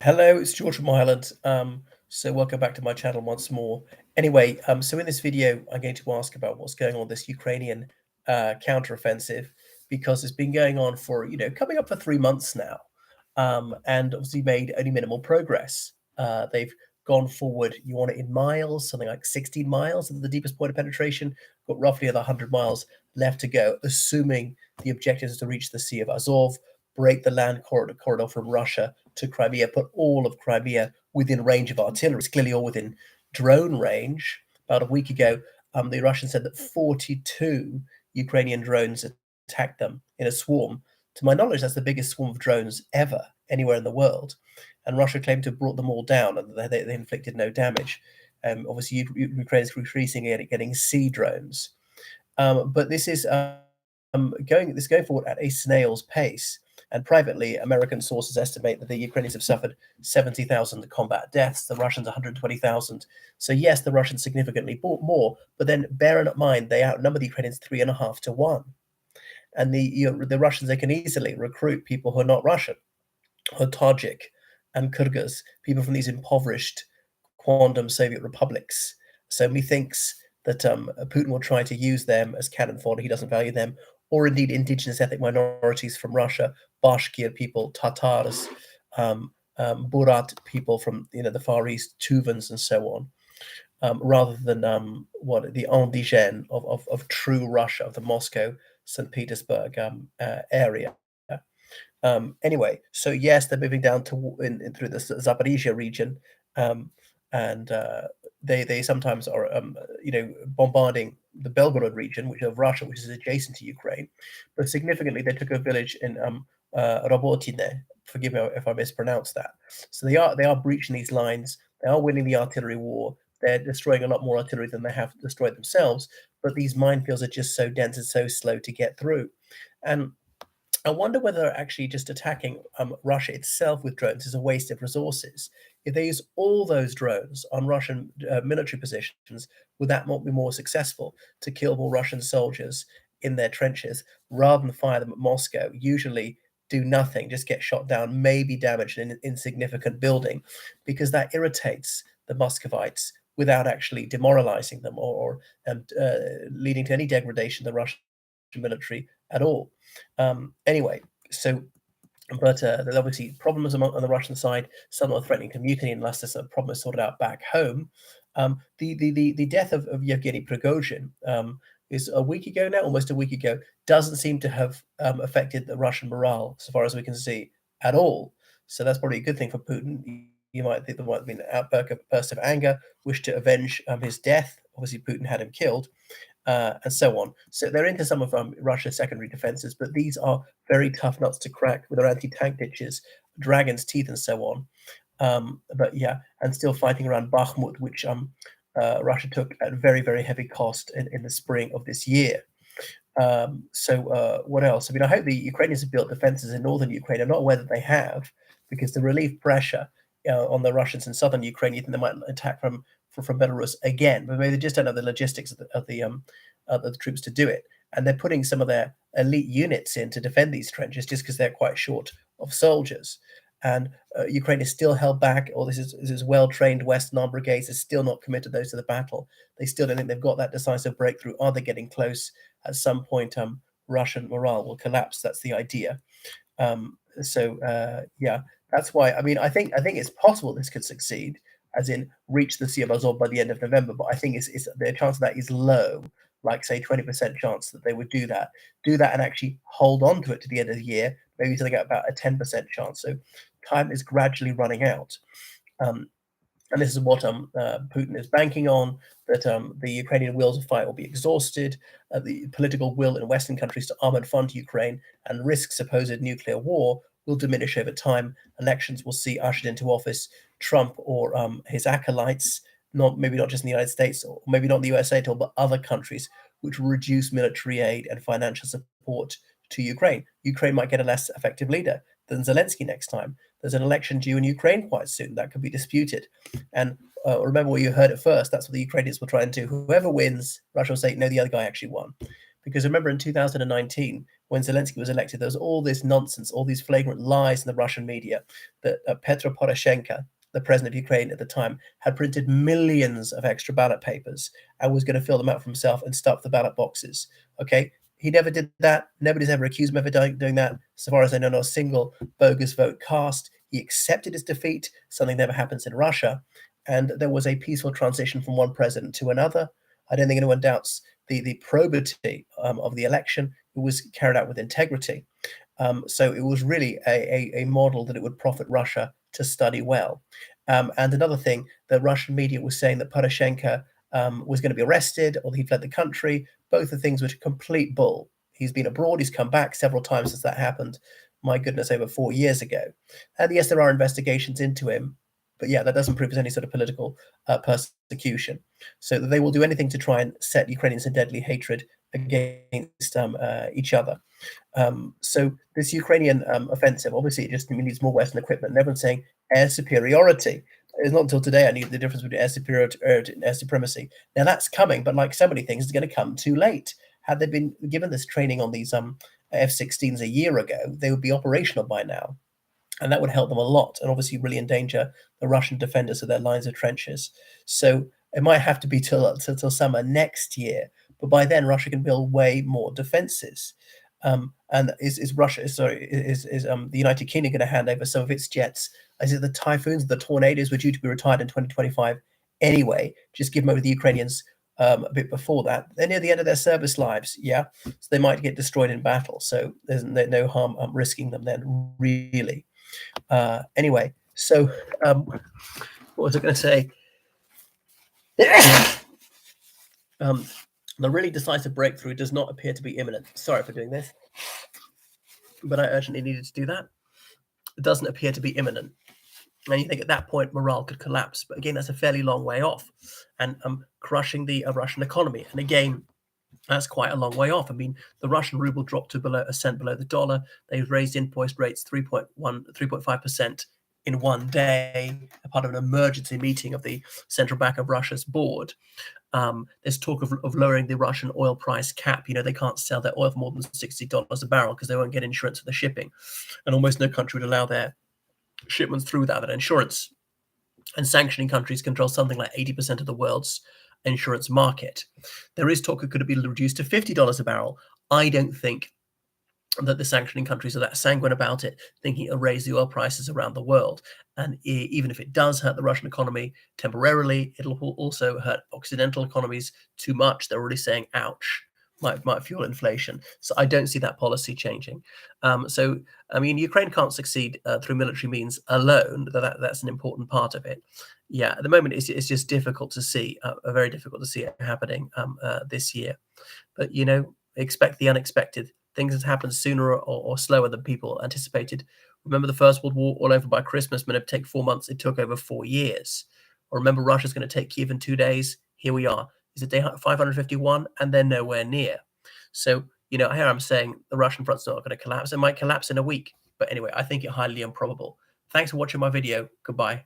Hello, it's George from Ireland. So welcome back to my channel once more. Anyway, so in this video, I'm going to ask about what's going on with this Ukrainian counteroffensive because it's been going on for, coming up for 3 months now, and obviously made only minimal progress. They've gone forward, you want it in miles, something like 16 miles at the deepest point of penetration, got roughly another 100 miles left to go, assuming the objective is to reach the Sea of Azov, break the land corridor from Russia to Crimea, put all of Crimea within range of artillery. It's clearly all within drone range. About a week ago, the Russians said that 42 Ukrainian drones attacked them in a swarm. To my knowledge, that's the biggest swarm of drones ever anywhere in the world. And Russia claimed to have brought them all down and they inflicted no damage. Obviously, Ukraine is increasingly getting sea drones. But this is going forward at a snail's pace. And privately, American sources estimate that the Ukrainians have suffered 70,000 combat deaths, the Russians 120,000. So yes, the Russians significantly bought more, but then bear in mind they outnumber the Ukrainians 3.5 to 1. And the Russians, they can easily recruit people who are not Russian, who are Tajik and Kyrgyz, people from these impoverished quondam Soviet republics. So methinks that Putin will try to use them as cannon fodder. He doesn't value them, or indeed indigenous ethnic minorities from Russia, Bashkir people, Tatars, Burat people from the Far East, Tuvans, and so on, rather than the indigène of true Russia, of the Moscow, St. Petersburg area. Anyway, so yes, they're moving down through the Zaporizhia region, and they sometimes are bombarding the Belgorod region, which of Russia, which is adjacent to Ukraine. But significantly, they took a village in Robotine. Forgive me if I mispronounce that. So they are breaching these lines. They are winning the artillery war. They're destroying a lot more artillery than they have destroyed themselves. But these minefields are just so dense and so slow to get through. And I wonder whether actually just attacking Russia itself with drones is a waste of resources. If they use all those drones on Russian military positions, would that not be more successful to kill more Russian soldiers in their trenches rather than fire them at Moscow? Usually do nothing, just get shot down, maybe damage an insignificant building, because that irritates the Muscovites without actually demoralizing them or leading to any degradation of the Russian military at all. Anyway, so there's obviously problems on the Russian side. Some are threatening to mutiny unless this problem is sorted out back home. The death of Yevgeny Prigozhin is a week ago now, almost a week ago. Doesn't seem to have affected the Russian morale, so far as we can see, at all. So that's probably a good thing for Putin. You might think there might have been an burst of anger, wish to avenge his death. Obviously, Putin had him killed. And so on. So they're into some of Russia's secondary defenses, but these are very tough nuts to crack with their anti-tank ditches, dragon's teeth, and so on. But yeah, and still fighting around Bakhmut, which Russia took at very, very heavy cost in the spring of this year. So what else? I mean, I hope the Ukrainians have built defenses in northern Ukraine. I'm not aware that they have, because the relief pressure on the Russians in southern Ukraine, you think they might attack from Belarus again, but maybe they just don't have the logistics of the troops to do it. And they're putting some of their elite units in to defend these trenches just because they're quite short of soldiers. And Ukraine is still held back. All this is well-trained Western armed brigades are still not committed those to the battle. They still don't think they've got that decisive breakthrough. Are they getting close? At some point, Russian morale will collapse. That's the idea. Yeah, that's why. I mean, I think it's possible this could succeed, as in reach the Sea of Azov by the end of November. But I think it's the chance of that is low, like say 20% chance that they would do that, and actually hold on to it to the end of the year. Maybe something at about a 10% chance. So time is gradually running out. And this is what Putin is banking on, that the Ukrainian will to fight will be exhausted, the political will in Western countries to arm and fund Ukraine and risk supposed nuclear war will diminish over time. Elections will see ushered into office Trump or his acolytes, maybe not just in the United States, or maybe not in the USA at all, but other countries, which will reduce military aid and financial support to Ukraine. Ukraine might get a less effective leader than Zelensky next time. There's an election due in Ukraine quite soon that could be disputed. And remember where you heard it first. That's what the Ukrainians will try and do. Whoever wins, Russia will say, no, the other guy actually won. Because remember in 2019, when Zelensky was elected, there was all this nonsense, all these flagrant lies in the Russian media that Petro Poroshenko, the president of Ukraine at the time, had printed millions of extra ballot papers and was going to fill them out for himself and stuff the ballot boxes. Okay, he never did that. Nobody's ever accused him of doing that. So far as I know, not a single bogus vote cast. He accepted his defeat, something never happens in Russia. And there was a peaceful transition from one president to another. I don't think anyone doubts the probity of the election. It was carried out with integrity. So it was really a model that it would profit Russia to study well. And another thing, the Russian media was saying that Poroshenko was going to be arrested or he fled the country. Both the things which are complete bull. He's been abroad. He's come back several times since that happened. My goodness, over 4 years ago. And yes, there are investigations into him. But yeah, that doesn't prove there's any sort of political persecution. So they will do anything to try and set Ukrainians in deadly hatred against each other. So this Ukrainian offensive, obviously, it just needs more Western equipment. And everyone's saying air superiority. It's not until today I knew the difference between air superiority and air supremacy. Now that's coming, but like so many things, it's going to come too late. Had they been given this training on these F-16s a year ago, they would be operational by now. And that would help them a lot, and obviously really endanger the Russian defenders of their lines of trenches. So it might have to be till summer next year, but by then Russia can build way more defenses. And is the United Kingdom going to hand over some of its jets? Is it the Typhoons, the Tornadoes were due to be retired in 2025 anyway? Just give them over to the Ukrainians a bit before that. They're near the end of their service lives, yeah. So they might get destroyed in battle. So there's no harm risking them then, really. Anyway, so what was I going to say? The really decisive breakthrough does not appear to be imminent. Sorry for doing this, but I urgently needed to do that. It doesn't appear to be imminent. And you think at that point morale could collapse. But again, that's a fairly long way off. And crushing the Russian economy. And again, that's quite a long way off. I mean, the Russian ruble dropped to below a cent below the dollar. They've raised invoice rates 3.5% in one day, a part of an emergency meeting of the Central Bank of Russia's board. There's talk of lowering the Russian oil price cap. You know, they can't sell their oil for more than $60 a barrel because they won't get insurance for the shipping. And almost no country would allow their shipments through without that insurance. And sanctioning countries control something like 80% of the world's insurance market. There is talk it could be reduced to $50 a barrel. I don't think that the sanctioning countries are that sanguine about it, thinking it'll raise the oil prices around the world. And even if it does hurt the Russian economy temporarily, it'll also hurt Occidental economies too much. They're already saying, ouch, might fuel inflation. So I don't see that policy changing. So, I mean, Ukraine can't succeed through military means alone. That's an important part of it. Yeah, at the moment, it's just difficult to see, very difficult to see it happening this year. But, you know, expect the unexpected. Things that happen sooner or slower than people anticipated. Remember the First World War all over by Christmas, meant it take 4 months. It took over 4 years. Or remember Russia's going to take Kiev in 2 days. Here we are. Is it day 551? And they're nowhere near. So, you know, here I'm saying the Russian front's not going to collapse. It might collapse in a week. But anyway, I think it highly improbable. Thanks for watching my video. Goodbye.